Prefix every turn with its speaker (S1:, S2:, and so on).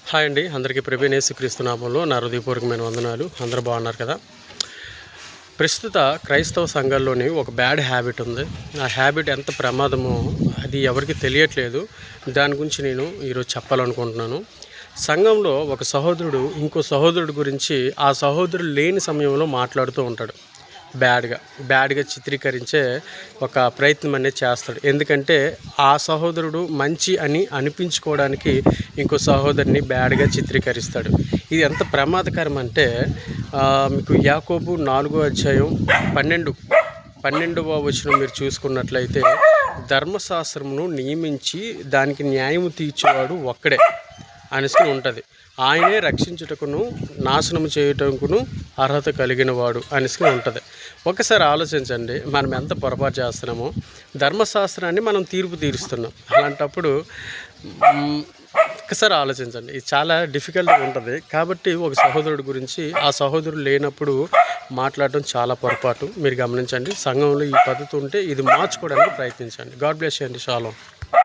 S1: Hi అండి, అందరికీ ప్రభువైన యేసుక్రీస్తు నామములో నా హృదయపూర్వకమైన వందనాలు. అందరూ బాగున్నారు కదా? ప్రస్తుత క్రైస్తవ సంఘాల్లోని ఒక బ్యాడ్ హ్యాబిట్ ఉంది. ఆ హ్యాబిట్ ఎంత ప్రమాదమో అది ఎవరికి తెలియట్లేదు. దాని గురించి నేను ఈరోజు చెప్పాలనుకుంటున్నాను. సంఘంలో ఒక సహోదరుడు ఇంకో సహోదరుడు గురించి ఆ సహోదరుడు లేని సమయంలో మాట్లాడుతూ ఉంటాడు. బ్యాడ్గా చిత్రీకరించే ఒక ప్రయత్నం అనేది చేస్తాడు. ఎందుకంటే ఆ సహోదరుడు మంచి అని అనిపించుకోవడానికి ఇంకో సహోదరుని బ్యాడ్గా చిత్రీకరిస్తాడు. ఇది ఎంత ప్రమాదకరం అంటే మీకు యాకోబు 4వ అధ్యాయం 12వ వచనం మీరు చూసుకున్నట్లయితే, ధర్మశాస్త్రమును నియమించి దానికి న్యాయము తీర్చేవాడు ఒక్కడే అనేసి ఉంటుంది. ఆయనే రక్షించుటకును నాశనము చేయుటకును అర్హత కలిగిన వాడు అనేసి ఉంటుంది. ఒకసారి ఆలోచించండి, మనం ఎంత పొరపాటు చేస్తున్నామో. ధర్మశాస్త్రాన్ని మనం తీరుస్తున్నాం. అలాంటప్పుడు ఒకసారి ఆలోచించండి. ఇది చాలా డిఫికల్ట్గా ఉంటుంది. కాబట్టి ఒక సహోదరుడి గురించి ఆ సహోదరుడు లేనప్పుడు మాట్లాడటం చాలా పొరపాటు. మీరు గమనించండి. సంఘంలో ఈ పద్ధతి ఉంటే ఇది మార్చుకోవడానికి ప్రయత్నించండి. గాడ్ బ్లెస్ యూ అండి. షాలోమ్.